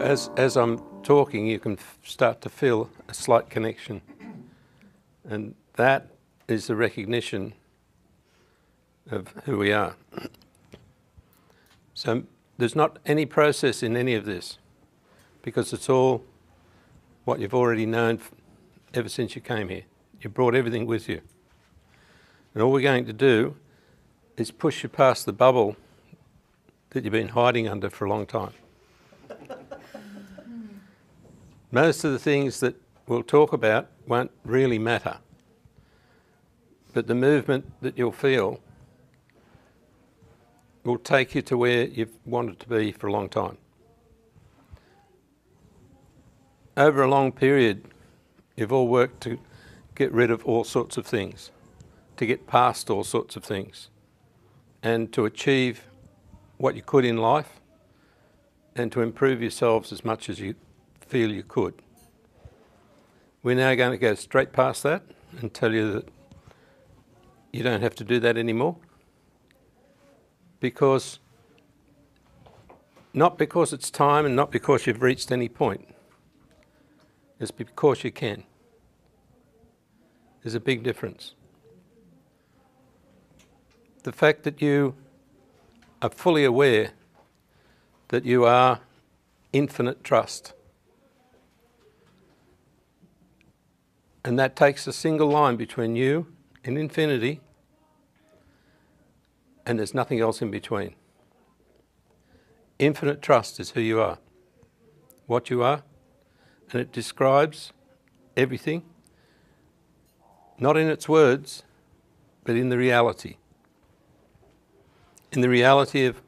as I'm talking, you can start to feel a slight connection. And that is the recognition of who we are. So there's not any process in any of this, because it's all what you've already known ever since you came here. You brought everything with you. And all we're going to do is push you past the bubble that you've been hiding under for a long time. Most of the things that we'll talk about won't really matter, but the movement that you'll feel will take you to where you've wanted to be for a long time. Over a long period, you've all worked to get rid of all sorts of things, to get past all sorts of things, and to achieve what you could in life, and to improve yourselves as much as you feel you could. We're now going to go straight past that and tell you that you don't have to do that anymore, because not because it's time and not because you've reached any point. It's because you can. There's a big difference. The fact that you are fully aware that you are infinite trust. And that takes a single line between you and infinity, and there's nothing else in between. Infinite trust is who you are, what you are, and it describes everything, not in its words, but in the reality. In the reality of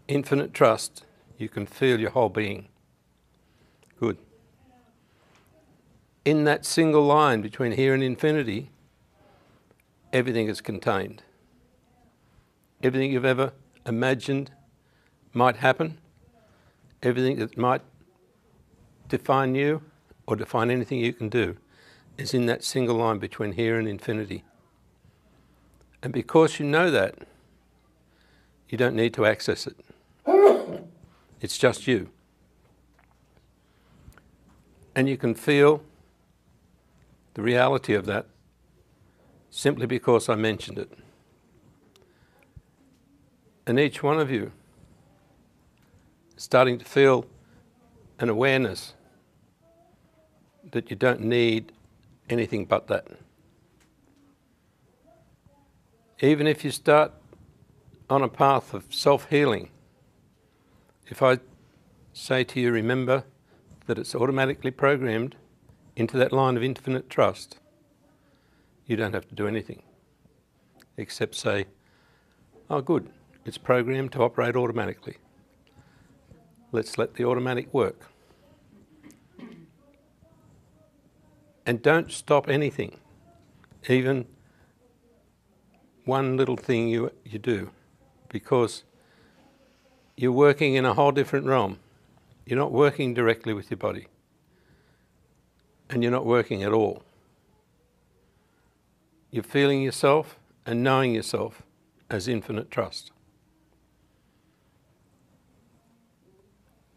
infinite trust, you can feel your whole being. Good. In that single line between here and infinity, everything is contained. Everything you've ever imagined might happen, everything that might define you or define anything you can do, is in that single line between here and infinity. And because you know that, you don't need to access it. It's just you. And you can feel the reality of that simply because I mentioned it. And each one of you is starting to feel an awareness that you don't need anything but that. Even if you start on a path of self-healing, if I say to you, remember that it's automatically programmed into that line of infinite trust, you don't have to do anything except say, oh good, it's programmed to operate automatically. Let's let the automatic work. And don't stop anything, even one little thing you do, because you're working in a whole different realm. You're not working directly with your body, and you're not working at all. You're feeling yourself and knowing yourself as infinite trust.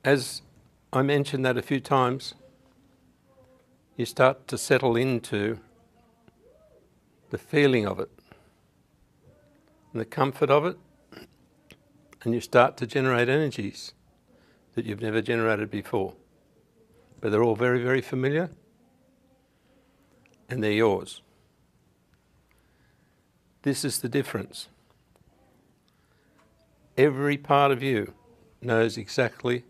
As I mentioned that a few times, you start to settle into the feeling of it, and the comfort of it, and you start to generate energies that you've never generated before. But they're all very, very familiar, and they're yours. This is the difference. Every part of you knows exactly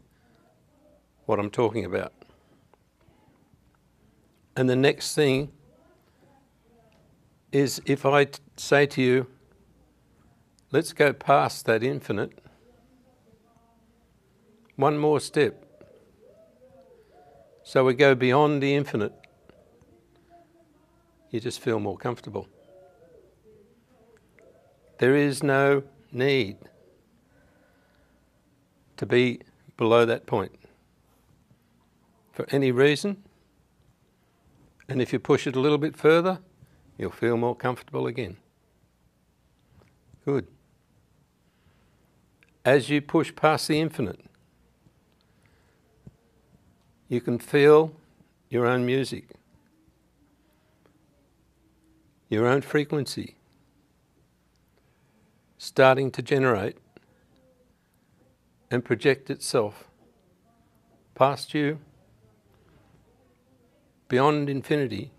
what I'm talking about. And the next thing is, if I say to you, let's go past that infinite, one more step. So we go beyond the infinite. You just feel more comfortable. There is no need to be below that point for any reason. And if you push it a little bit further, you'll feel more comfortable again. Good. As you push past the infinite, You can feel your own music, your own frequency starting to generate and project itself past you, beyond infinity,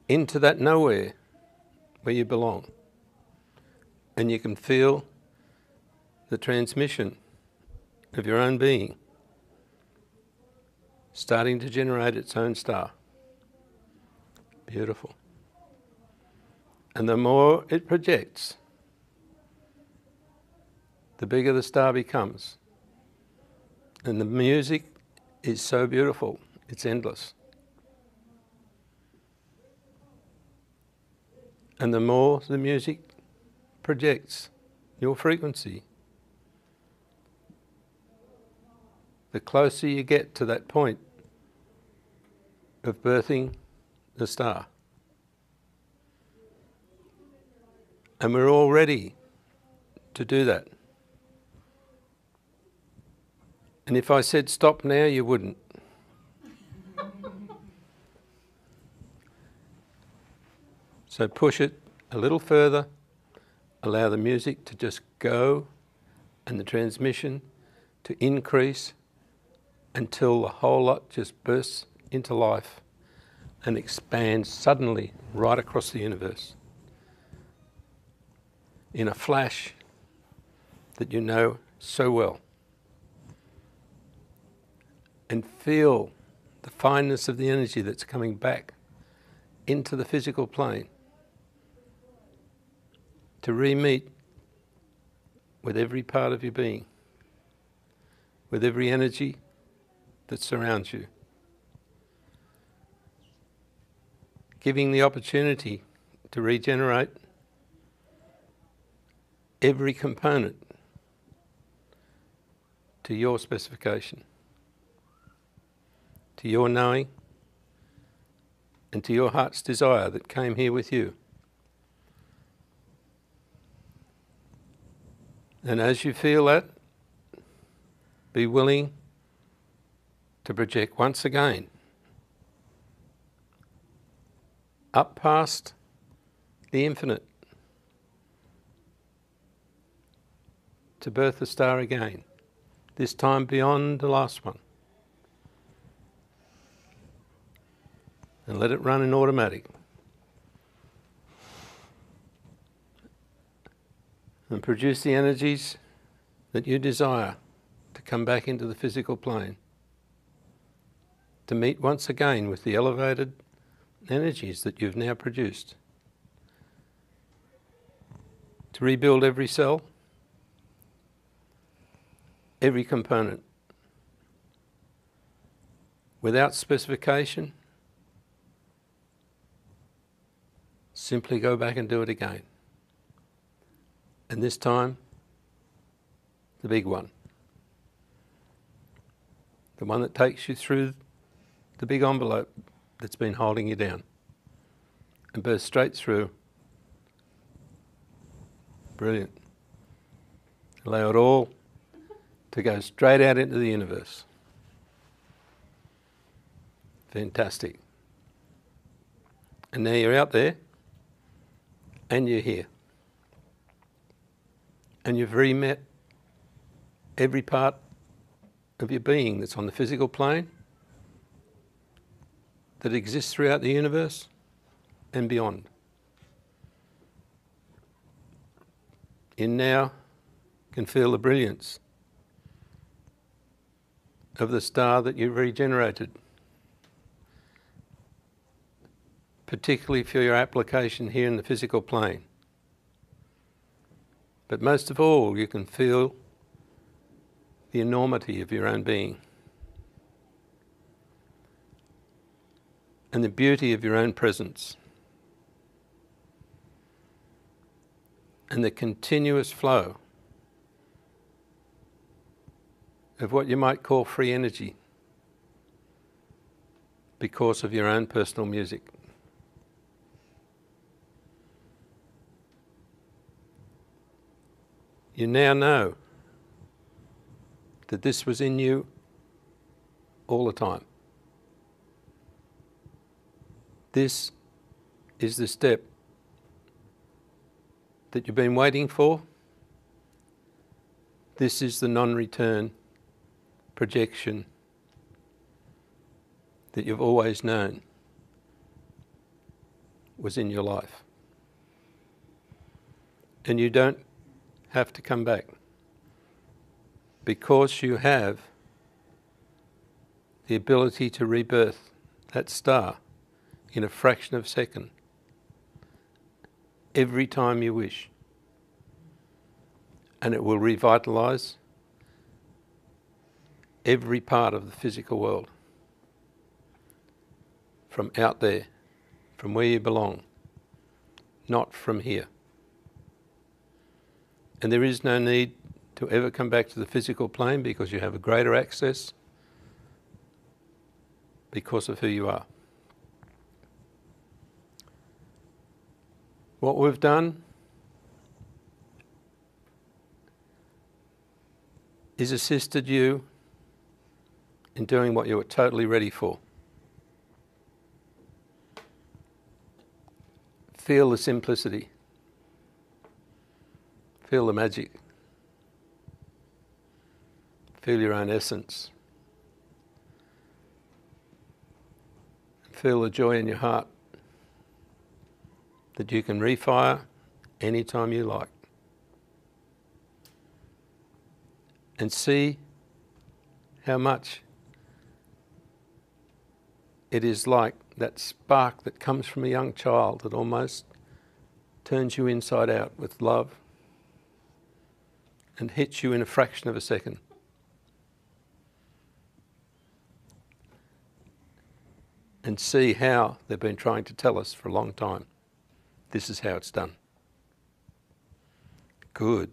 into that nowhere where you belong. And you can feel the transmission of your own being starting to generate its own star. Beautiful. And the more it projects, the bigger the star becomes. And the music is so beautiful, it's endless. And the more the music projects your frequency, the closer you get to that point of birthing the star. And we're all ready to do that. And if I said stop now, you wouldn't. So push it a little further, allow the music to just go and the transmission to increase until the whole lot just bursts into life and expands suddenly right across the universe in a flash that you know so well. And feel the fineness of the energy that's coming back into the physical plane to re-meet with every part of your being, with every energy that surrounds you, giving the opportunity to regenerate every component to your specification, to your knowing, and to your heart's desire that came here with you. And as you feel that, be willing to project once again up past the infinite to birth the star again, this time beyond the last one. And let it run in automatic. And produce the energies that you desire to come back into the physical plane, to meet once again with the elevated energies that you've now produced, to rebuild every cell, every component, without specification. Simply go back and do it again. And this time, the big one. The one that takes you through the big envelope that's been holding you down and bursts straight through. Brilliant. Allow it all to go straight out into the universe. Fantastic. And now you're out there and you're here. And you've re-met every part of your being that's on the physical plane, that exists throughout the universe and beyond. You now can feel the brilliance of the star that you've regenerated, particularly for your application here in the physical plane. But most of all, you can feel the enormity of your own being and the beauty of your own presence and the continuous flow of what you might call free energy because of your own personal music. You now know that this was in you all the time. This is the step that you've been waiting for. This is the non-return projection that you've always known was in your life. And you don't have to come back, because you have the ability to rebirth that star in a fraction of a second every time you wish. And it will revitalize every part of the physical world, from out there, from where you belong, not from here. And there is no need to ever come back to the physical plane, because you have a greater access because of who you are. What we've done is assisted you in doing what you were totally ready for. Feel the simplicity. Feel the magic. Feel your own essence. Feel the joy in your heart that you can refire anytime you like. And see how much it is like that spark that comes from a young child that almost turns you inside out with love and hits you in a fraction of a second. And see how they've been trying to tell us for a long time. This is how it's done. Good.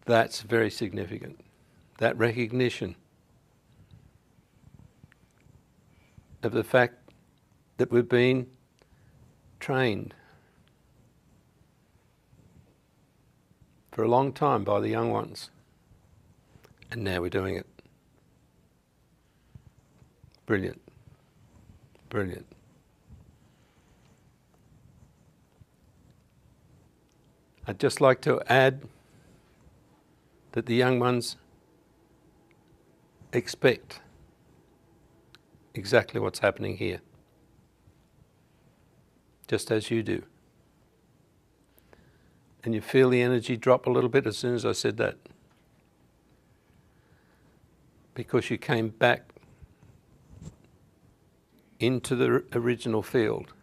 That's very significant. That recognition of the fact that we've been trained for a long time by the young ones, and now we're doing it. Brilliant. Brilliant. I'd just like to add that the young ones expect exactly what's happening here, just as you do. And you feel the energy drop a little bit as soon as I said that, because you came back into the original field.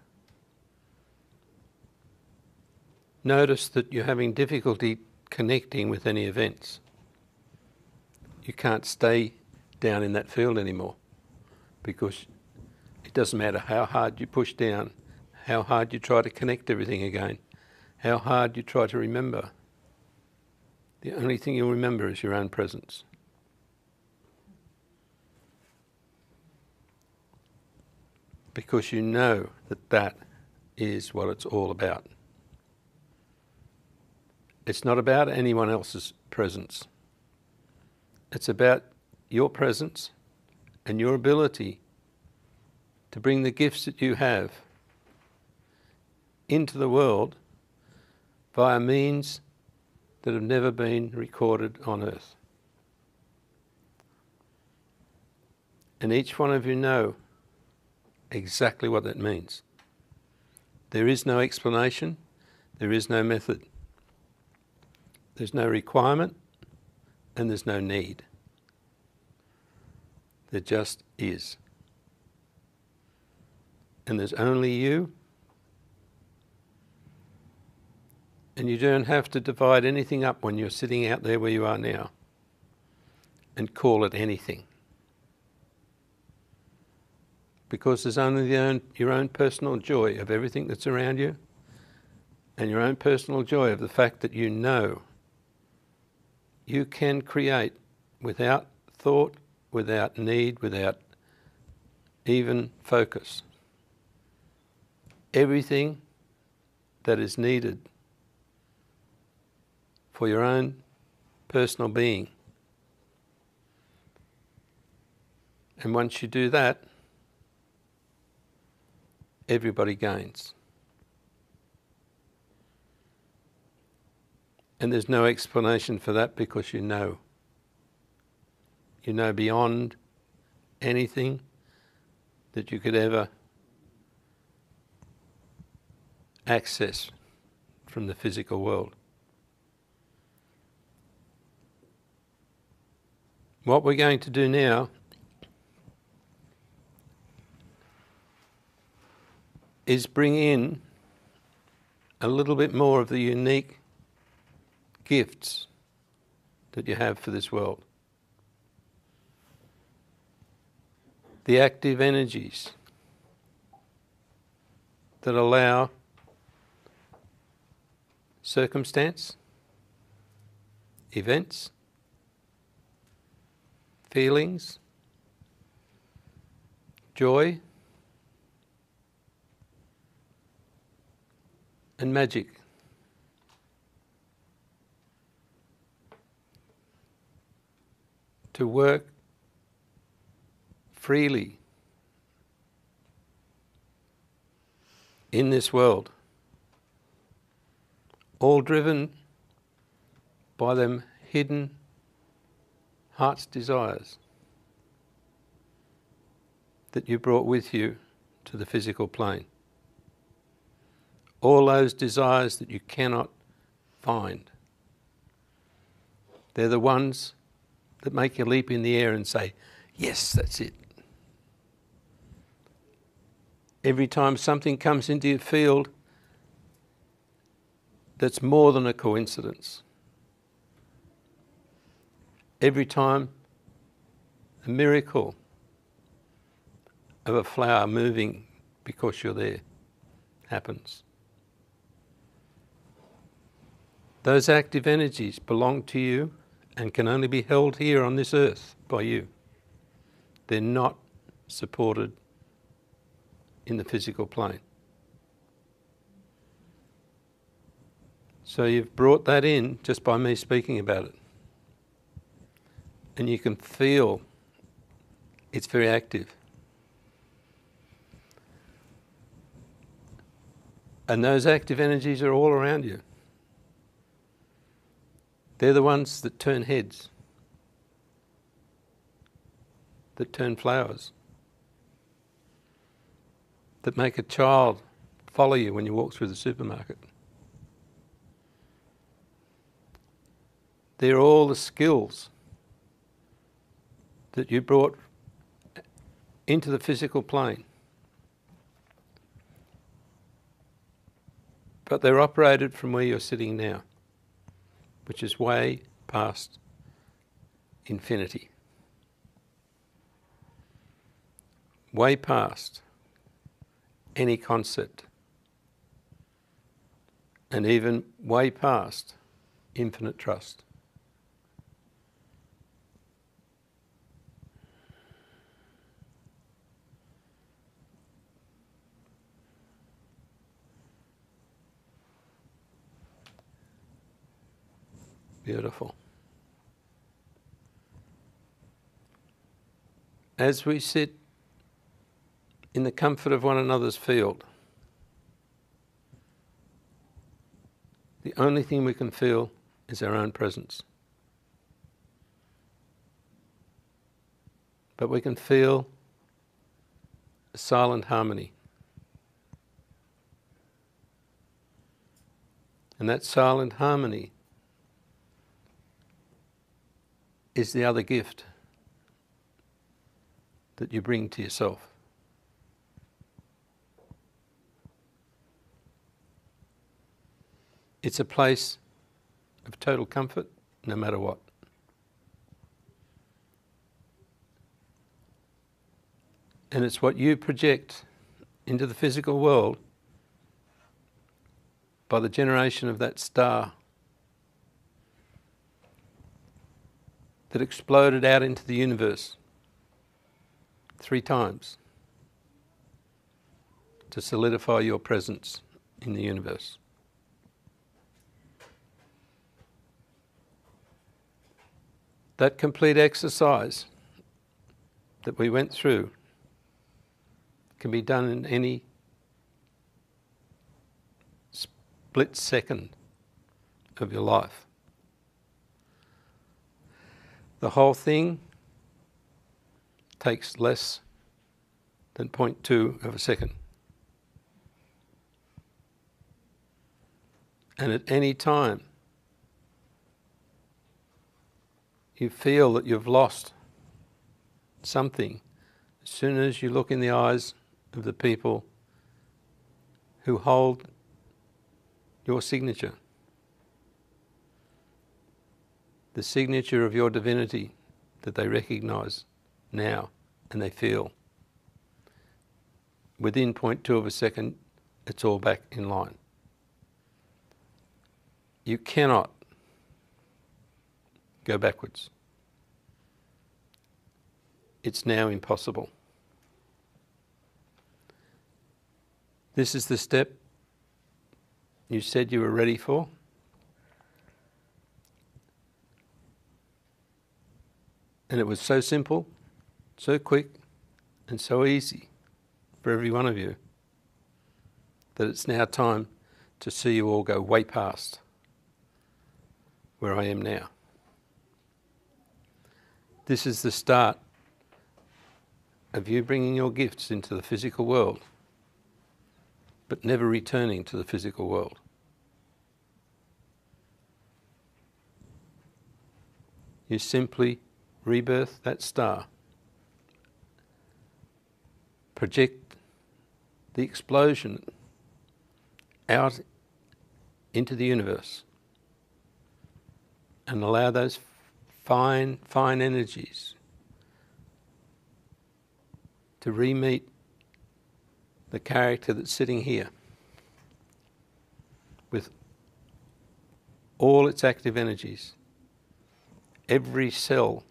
Notice that you're having difficulty connecting with any events. You can't stay down in that field anymore, because it doesn't matter how hard you push down, how hard you try to connect everything again, how hard you try to remember. The only thing you'll remember is your own presence. Because you know that that is what it's all about. It's not about anyone else's presence. It's about your presence and your ability to bring the gifts that you have into the world via means that have never been recorded on earth. And each one of you know exactly what that means. There is no explanation, there is no method, there's no requirement, and there's no need. There just is. And there's only you, and you don't have to divide anything up when you're sitting out there where you are now and call it anything. Because there's only your own personal joy of everything that's around you, and your own personal joy of the fact that you know you can create without thought, without need, without even focus, everything that is needed for your own personal being And once you do that, everybody gains. And there's no explanation for that because you know. You know beyond anything that you could ever access from the physical world. What we're going to do now is bring in a little bit more of the unique gifts that you have for this world. The active energies that allow circumstance, events, feelings, joy, and magic to work freely in this world, all driven by them hidden heart's desires that you brought with you to the physical plane. All those desires that you cannot find. They're the ones that make you leap in the air and say, yes, that's it. Every time something comes into your field that's more than a coincidence. Every time a miracle of a flower moving because you're there happens. Those active energies belong to you and can only be held here on this earth by you. They're not supported in the physical plane. So you've brought that in just by me speaking about it. And you can feel it's very active. And those active energies are all around you. They're the ones that turn heads, that turn flowers, that make a child follow you when you walk through the supermarket. They're all the skills that you brought into the physical plane. But they're operated from where you're sitting now, which is way past infinity. Way past any concept. And even way past infinite trust. Beautiful. As we sit in the comfort of one another's field, the only thing we can feel is our own presence. But we can feel a silent harmony. And that silent harmony is the other gift that you bring to yourself. It's a place of total comfort, no matter what. And it's what you project into the physical world by the generation of that star that exploded out into the universe 3 times to solidify your presence in the universe. That complete exercise that we went through can be done in any split second of your life. The whole thing takes less than 0.2 of a second. And at any time you feel that you've lost something, as soon as you look in the eyes of the people who hold your signature, the signature of your divinity that they recognise now and they feel, within 0.2 of a second, it's all back in line. You cannot go backwards. It's now impossible. This is the step you said you were ready for. And it was so simple, so quick, and so easy for every one of you that it's now time to see you all go way past where I am now. This is the start of you bringing your gifts into the physical world, but never returning to the physical world. You simply rebirth that star, project the explosion out into the universe, and allow those fine energies to re-meet the character that's sitting here with all its active energies. Every cell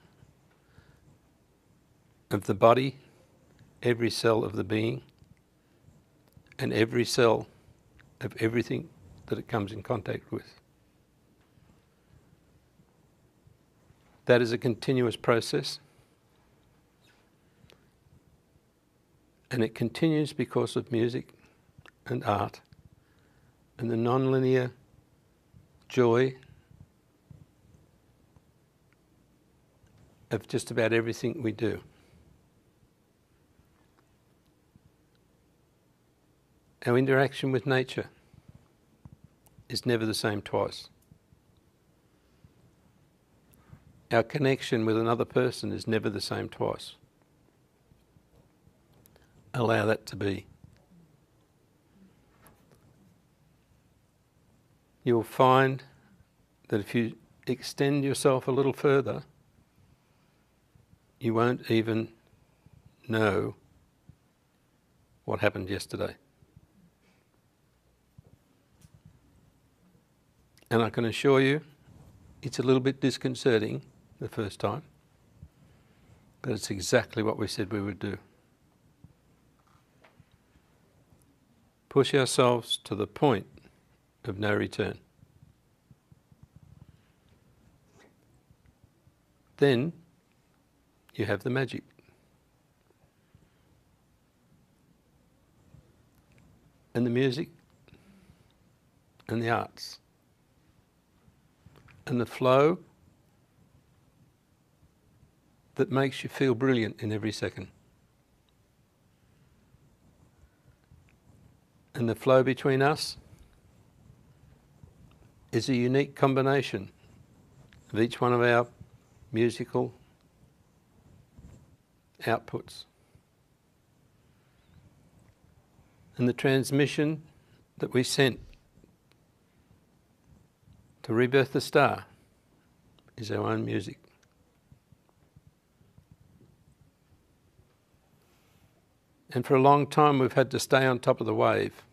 of the body, every cell of the being, and every cell of everything that it comes in contact with. That is a continuous process, and it continues because of music and art and the non-linear joy of just about everything we do. Our interaction with nature is never the same twice. Our connection with another person is never the same twice. Allow that to be. You'll find that if you extend yourself a little further, you won't even know what happened yesterday. And I can assure you, it's a little bit disconcerting the first time, but it's exactly what we said we would do. Push ourselves to the point of no return. Then you have the magic. And the music and the arts and the flow that makes you feel brilliant in every second. And the flow between us is a unique combination of each one of our musical outputs. And the transmission that we sent to rebirth the star is our own music. And for a long time we've had to stay on top of the wave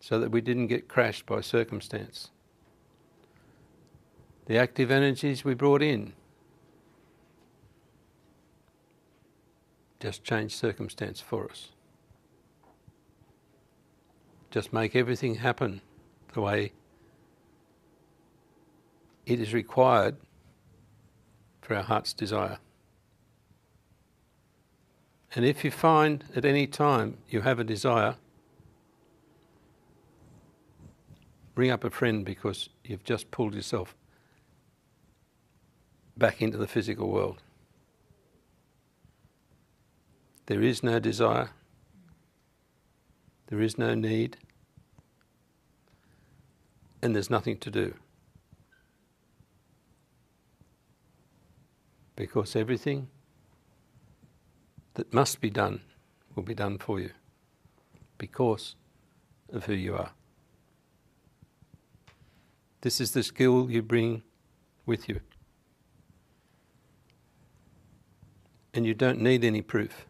so that we didn't get crashed by circumstance. The active energies we brought in just change circumstance for us. Just make everything happen the way it is required for our heart's desire. And if you find at any time you have a desire, bring up a friend, because you've just pulled yourself back into the physical world. There is no desire. There is no need. And there's nothing to do. Because everything that must be done will be done for you because of who you are. This is the skill you bring with you. And you don't need any proof.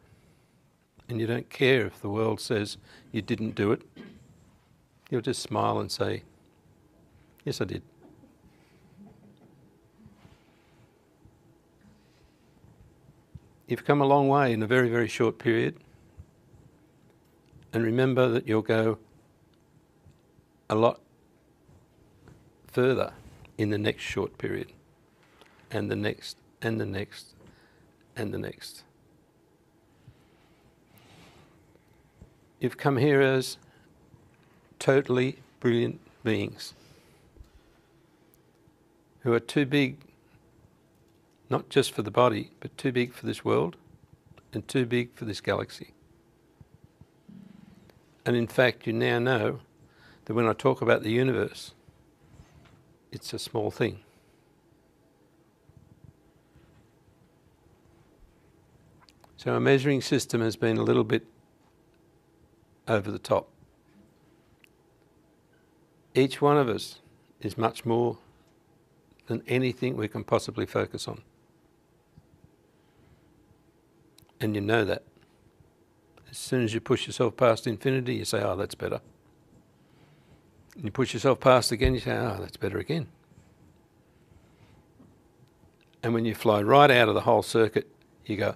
And you don't care if the world says you didn't do it. You'll just smile and say, yes, I did. You've come a long way in a very, very short period. And remember that you'll go a lot further in the next short period, and the next, and the next, and the next. You've come here as totally brilliant beings who are too big, not just for the body, but too big for this world and too big for this galaxy. And in fact, you now know that when I talk about the universe, it's a small thing. So our measuring system has been a little bit over the top. Each one of us is much more than anything we can possibly focus on. And you know that. As soon as you push yourself past infinity, you say, oh, that's better. And you push yourself past again, you say, oh, that's better again. And when you fly right out of the whole circuit, you go,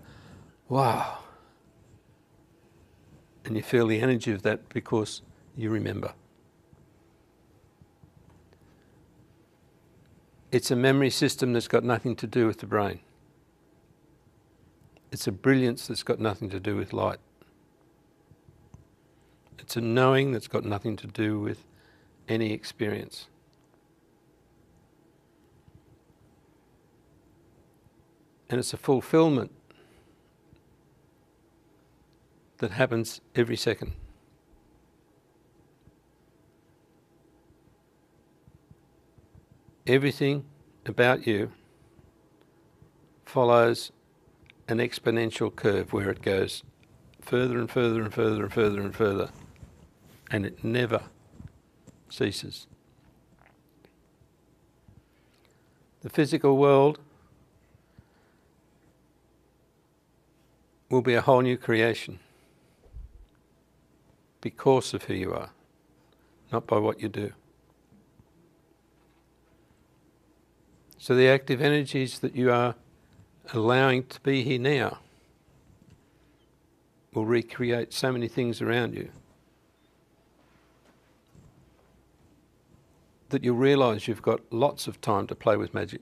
wow. And you feel the energy of that because you remember. It's a memory system that's got nothing to do with the brain. It's a brilliance that's got nothing to do with light. It's a knowing that's got nothing to do with any experience. And it's a fulfillment that happens every second. Everything about you follows an exponential curve where it goes further and further and further and further and further, and it never ceases. The physical world will be a whole new creation because of who you are, not by what you do. So the active energies that you are allowing to be here now will recreate so many things around you that you'll realise you've got lots of time to play with magic.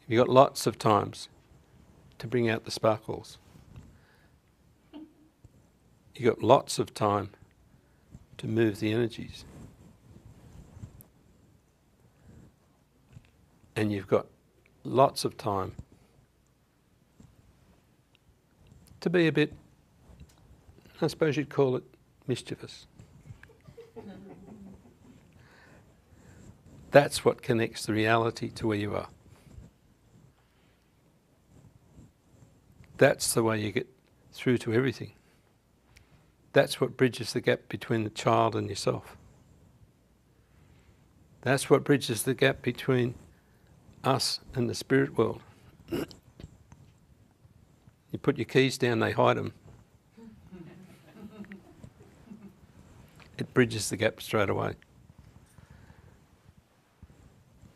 You've got lots of times to bring out the sparkles. You've got lots of time to move the energies. And you've got lots of time to be a bit, I suppose you'd call it, mischievous. That's what connects the reality to where you are. That's the way you get through to everything. That's what bridges the gap between the child and yourself. That's what bridges the gap between us and the spirit world. You put your keys down, they hide them. It bridges the gap straight away.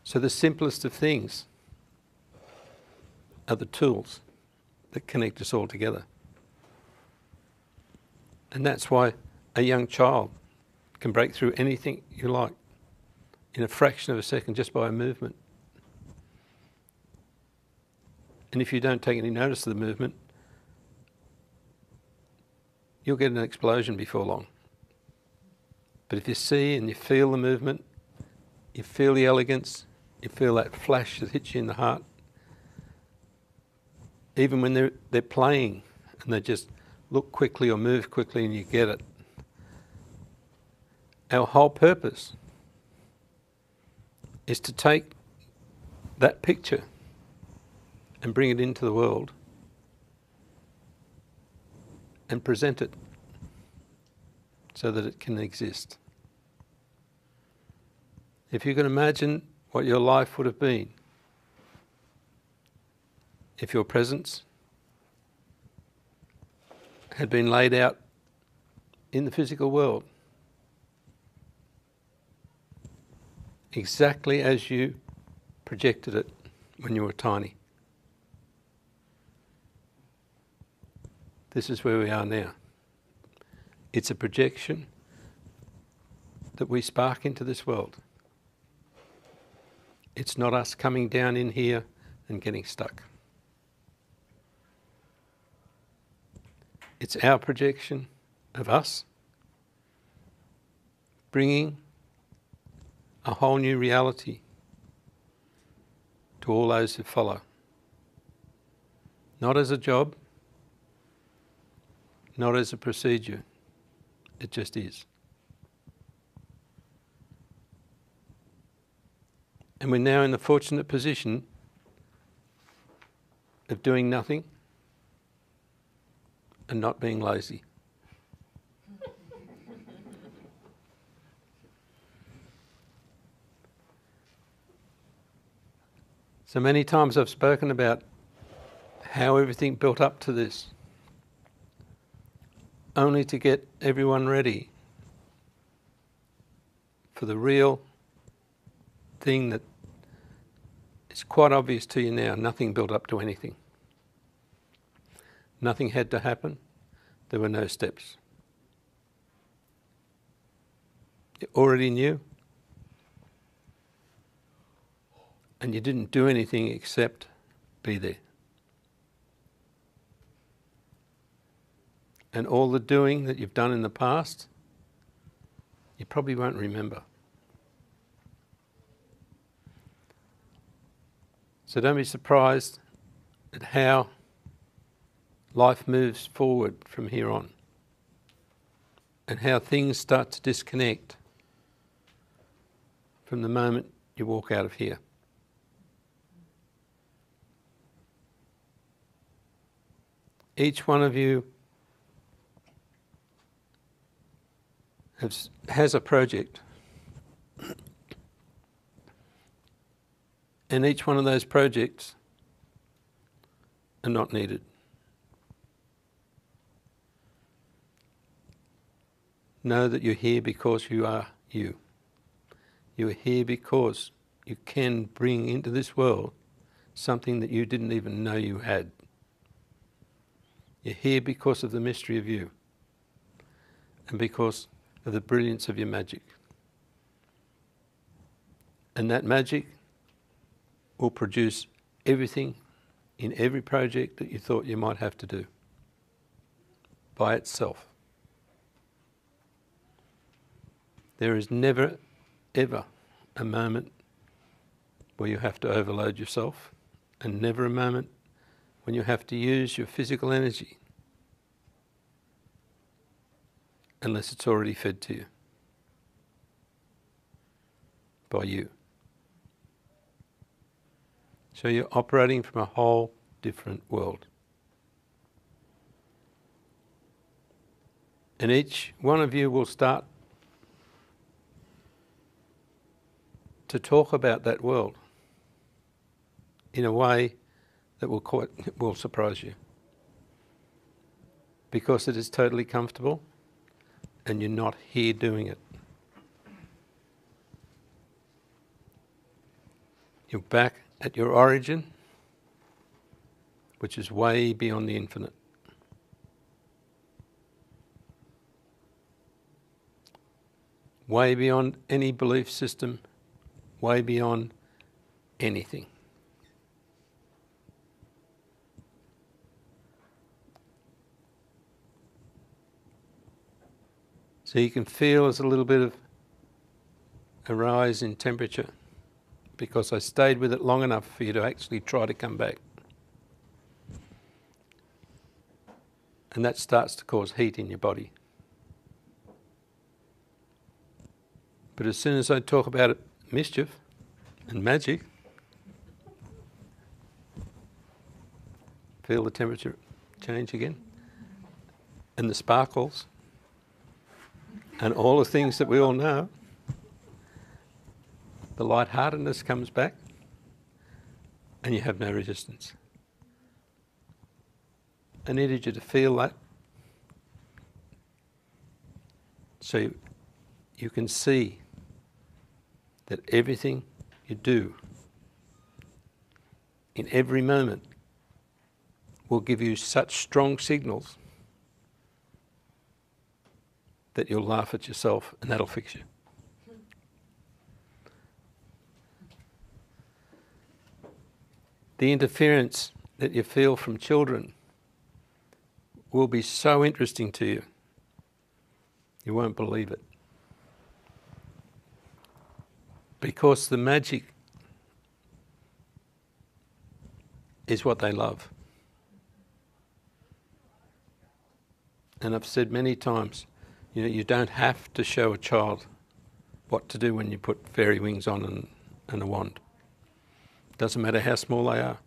So the simplest of things are the tools that connect us all together. And that's why a young child can break through anything you like in a fraction of a second just by a movement. And if you don't take any notice of the movement, you'll get an explosion before long. But if you see and you feel the movement, you feel the elegance, you feel that flash that hits you in the heart, even when they're playing and they just look quickly or move quickly and you get it. Our whole purpose is to take that picture and bring it into the world and present it so that it can exist. If you can imagine what your life would have been if your presence had been laid out in the physical world exactly as you projected it when you were tiny. This is where we are now. It's a projection that we spark into this world. It's not us coming down in here and getting stuck. It's our projection of us bringing a whole new reality to all those who follow. Not as a job, not as a procedure, it just is. And we're now in the fortunate position of doing nothing and not being lazy. So many times I've spoken about how everything built up to this, only to get everyone ready for the real thing that is quite obvious to you now. Nothing built up to anything. Nothing had to happen. There were no steps. You already knew. And you didn't do anything except be there. And all the doing that you've done in the past, you probably won't remember. So don't be surprised at how life moves forward from here on and how things start to disconnect from the moment you walk out of here. Each one of you has a project, and each one of those projects are not needed. Know that you're here because you are you. You're here because you can bring into this world something that you didn't even know you had. You're here because of the mystery of you and because of the brilliance of your magic. And that magic will produce everything in every project that you thought you might have to do by itself. There is never, ever a moment where you have to overload yourself, and never a moment when you have to use your physical energy unless it's already fed to you by you. So you're operating from a whole different world. And each one of you will start to talk about that world in a way that will surprise you, because it is totally comfortable and you're not here doing it. You're back at your origin, which is way beyond the infinite. Way beyond any belief system, way beyond anything. So you can feel there's a little bit of a rise in temperature because I stayed with it long enough for you to actually try to come back. And that starts to cause heat in your body. But as soon as I talk about it, mischief and magic, feel the temperature change again, and the sparkles, and all the things that we all know. The lightheartedness comes back, and you have no resistance. I needed you to feel that, so you can see that everything you do in every moment will give you such strong signals that you'll laugh at yourself, and that'll fix you. The interference that you feel from children will be so interesting to you. You won't believe it. Because the magic is what they love. And I've said many times, you don't have to show a child what to do when you put fairy wings on and a wand. Doesn't matter how small they are.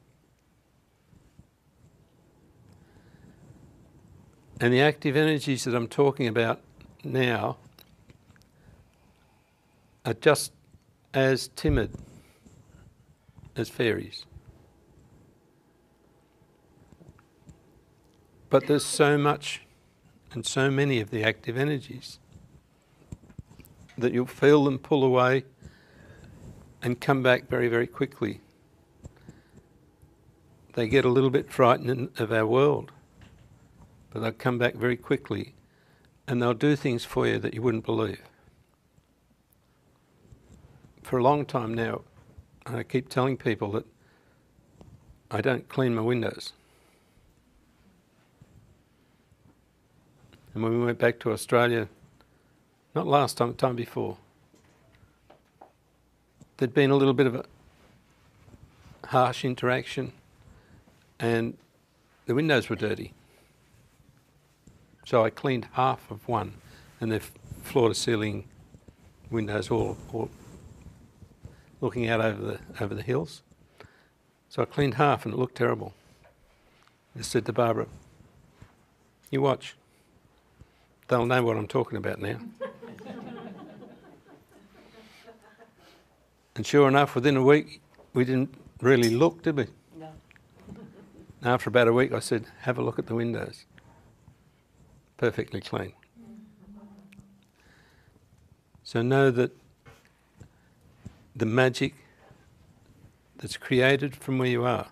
And the active energies that I'm talking about now are just as timid as fairies. But there's so much and so many of the active energies that you'll feel them pull away and come back very, very quickly. They get a little bit frightened of our world, but they'll come back very quickly, and they'll do things for you that you wouldn't believe. For a long time now, I keep telling people that I don't clean my windows. And when we went back to Australia, not last time, the time before, there'd been a little bit of a harsh interaction, and the windows were dirty. So I cleaned half of one, and they're floor-to-ceiling windows, all looking out over the hills. So I cleaned half, and it looked terrible. I said to Barbara, "You watch. They'll know what I'm talking about now." And sure enough, within a week, we didn't really look, did we? No. After about a week, I said, "Have a look at the windows." Perfectly clean. So know that the magic that's created from where you are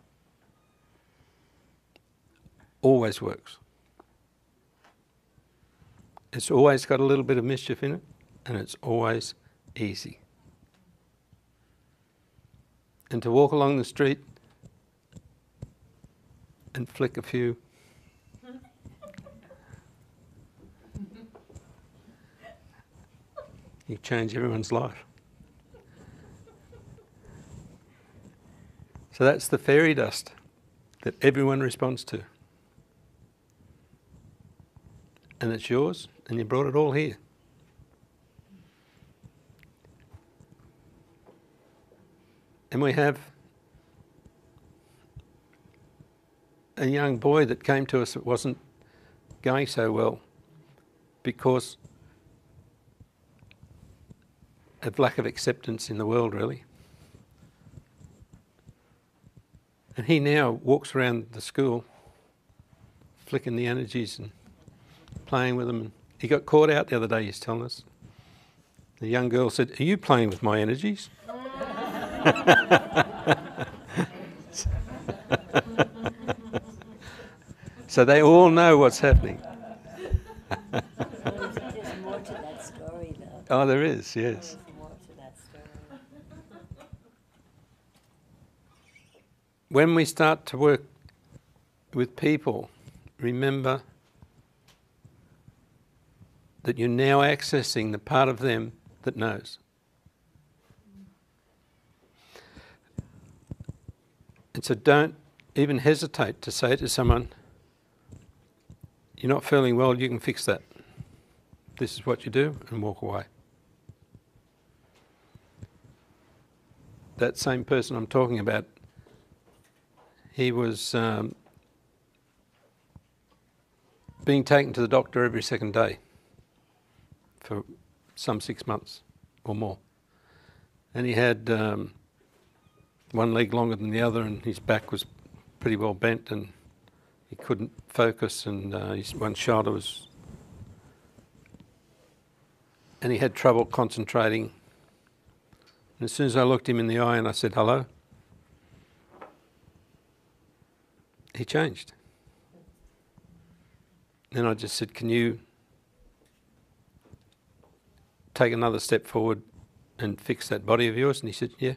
always works. It's always got a little bit of mischief in it, and it's always easy. And to walk along the street and flick a few you change everyone's life. So that's the fairy dust that everyone responds to. And it's yours, and you brought it all here. And we have a young boy that came to us that wasn't going so well because of lack of acceptance in the world, really. And he now walks around the school flicking the energies and playing with them. He got caught out the other day, he's telling us. The young girl said, "Are you playing with my energies?" So they all know what's happening. There's more to that story, though. Oh, there is, yes. There's more to that story. When we start to work with people, remember that you're now accessing the part of them that knows. And so don't even hesitate to say to someone, you're not feeling well, you can fix that. This is what you do, and walk away. That same person I'm talking about, he was being taken to the doctor every second day for some 6 months or more. And he had one leg longer than the other, and his back was pretty well bent, and he couldn't focus, and his one shoulder was... And he had trouble concentrating. And as soon as I looked him in the eye and I said, hello, he changed. Then I just said, can you take another step forward and fix that body of yours? And he said, yeah.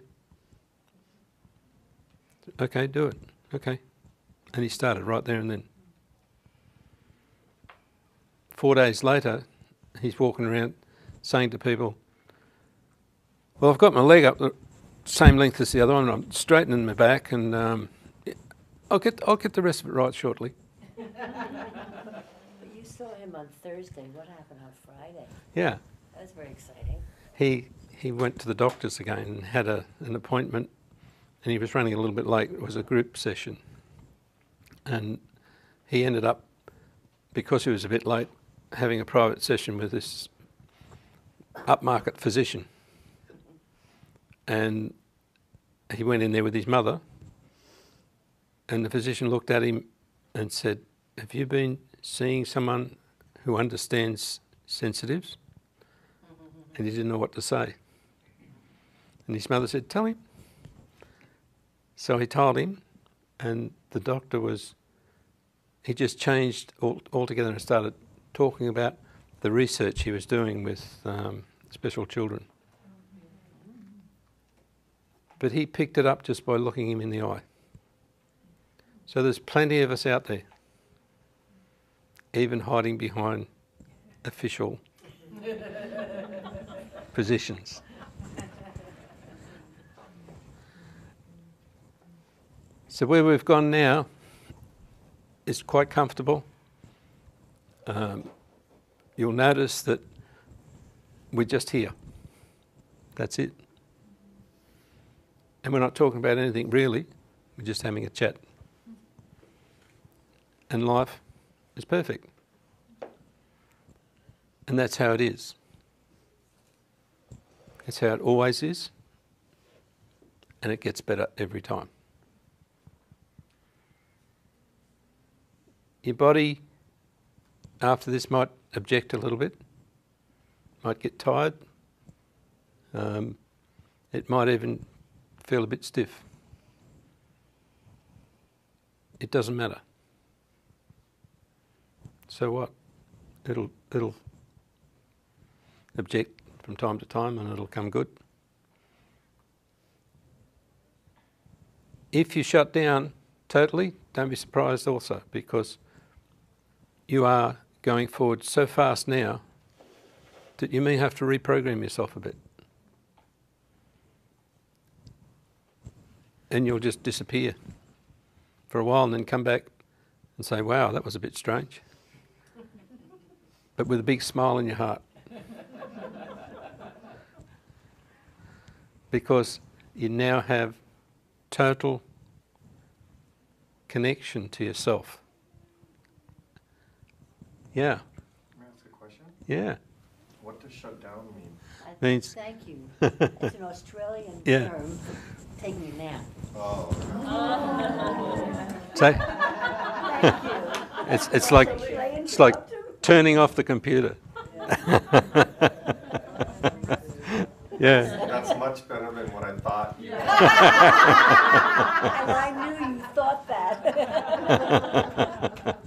Okay, do it. Okay. And he started right there and then. 4 days later, he's walking around saying to people, well, I've got my leg up the same length as the other one, I'm straightening my back, and I'll get the rest of it right shortly. But you saw him on Thursday. What happened on Friday? Yeah. That was very exciting. He went to the doctors again and had an appointment, and he was running a little bit late. It was a group session. And he ended up, because he was a bit late, having a private session with this upmarket physician. And he went in there with his mother, and the physician looked at him and said, have you been seeing someone who understands sensitives? And he didn't know what to say. And his mother said, tell him. So he told him, and the doctor he just changed altogether and started talking about the research he was doing with special children. But he picked it up just by looking him in the eye. So there's plenty of us out there, even hiding behind official positions. So where we've gone now is quite comfortable. You'll notice that we're just here. That's it. And we're not talking about anything really, we're just having a chat. And life is perfect. And that's how it is. It's how it always is. And it gets better every time. Your body, after this, might object a little bit, might get tired. It might even feel a bit stiff. It doesn't matter. So what? It'll object from time to time, and it'll come good. If you shut down totally, don't be surprised also, because you are going forward so fast now that you may have to reprogram yourself a bit. And you'll just disappear for a while and then come back and say, wow, that was a bit strange. But with a big smile in your heart. Because you now have total connection to yourself. Yeah. May I ask a question? Yeah. What does shut down mean? Means- Thank you. It's an Australian Yeah. term. Taking a nap. Oh, So Thank you. it's like turning off the computer. Yeah. that's much better than what I thought. And I knew you thought that.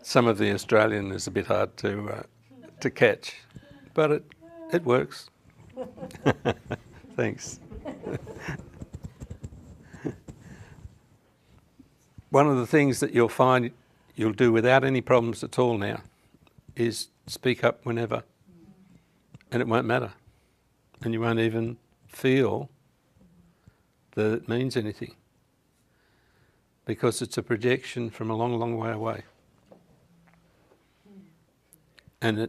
Some of the Australian is a bit hard to catch, but it works. Thanks. One of the things that you'll find you'll do without any problems at all now is speak up whenever, and it won't matter. And you won't even feel that it means anything, because it's a projection from a long, long way away. And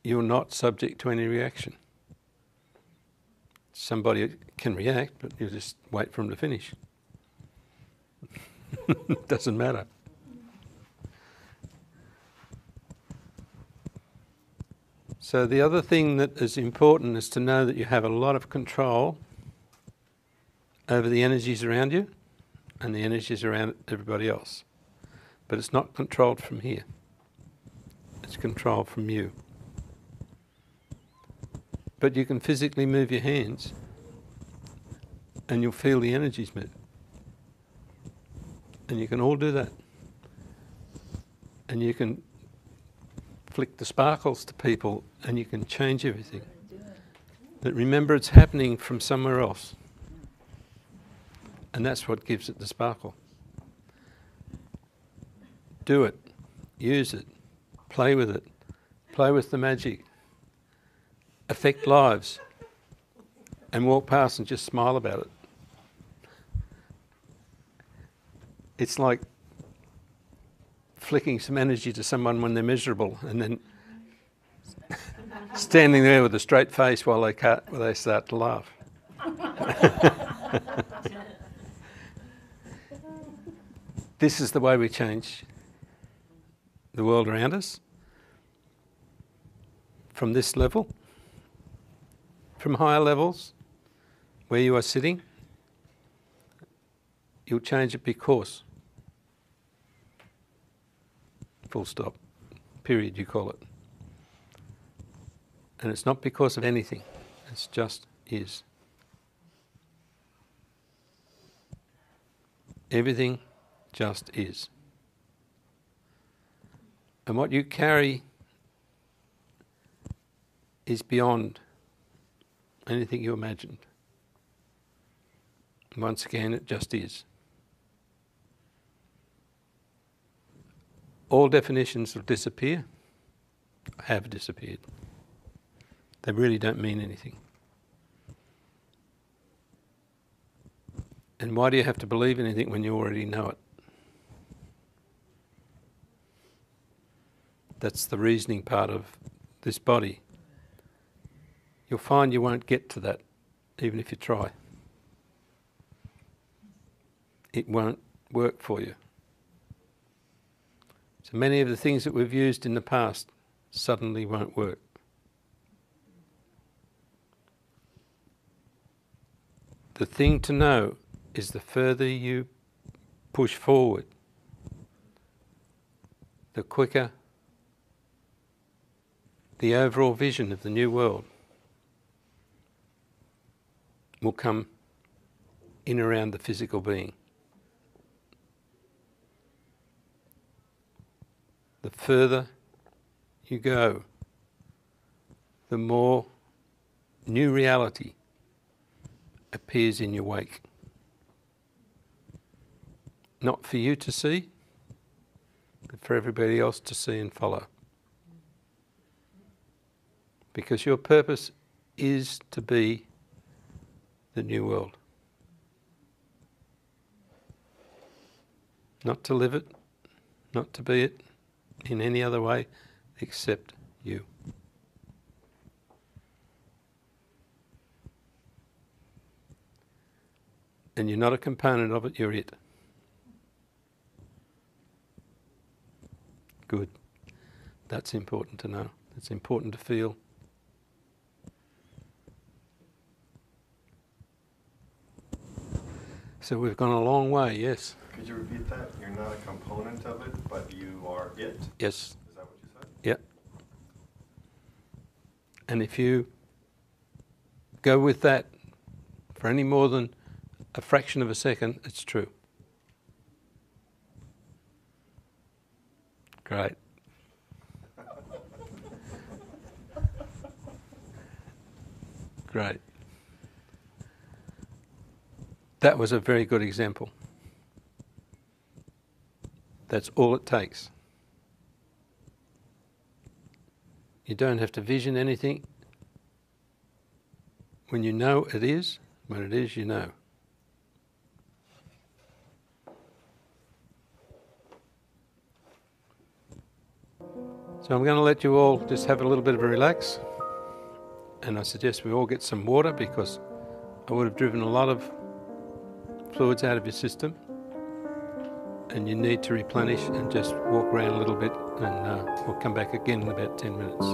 you're not subject to any reaction. Somebody can react, but you just wait for them to finish. Doesn't matter. So the other thing that is important is to know that you have a lot of control over the energies around you and the energies around everybody else. But it's not controlled from here. It's controlled from you. But you can physically move your hands and you'll feel the energies move. And you can all do that. And you can flick the sparkles to people and you can change everything. But remember, it's happening from somewhere else. And that's what gives it the sparkle. Do it. Use it. Play with it. Play with the magic. Affect lives. And walk past and just smile about it. It's like flicking some energy to someone when they're miserable and then standing there with a straight face while they start to laugh. This is the way we change the world around us. From this level, from higher levels, where you are sitting, you'll change it because. Full stop. Period, you call it. And it's not because of anything. It's just is. Everything just is. And what you carry is beyond anything you imagined. Once again, it just is. All definitions will disappear, have disappeared. They really don't mean anything. And why do you have to believe anything when you already know it? That's the reasoning part of this body. You'll find you won't get to that, even if you try. It won't work for you. So many of the things that we've used in the past suddenly won't work. The thing to know is the further you push forward, the quicker the overall vision of the new world will come in around the physical being. The further you go, the more new reality appears in your wake. Not for you to see, but for everybody else to see and follow. Because your purpose is to be the new world. Not to live it, not to be it in any other way except you. And you're not a component of it, you're it. Good. That's important to know. It's important to feel. So we've gone a long way, yes. Could you repeat that? You're not a component of it, but you are it? Yes. Is that what you said? Yeah. And if you go with that for any more than a fraction of a second, it's true. Great. Great. That was a very good example. That's all it takes. You don't have to vision anything. When you know it is, when it is, you know. So I'm going to let you all just have a little bit of a relax, and I suggest we all get some water because I would have driven a lot of fluids out of your system, and you need to replenish and just walk around a little bit, and we'll come back again in about 10 minutes.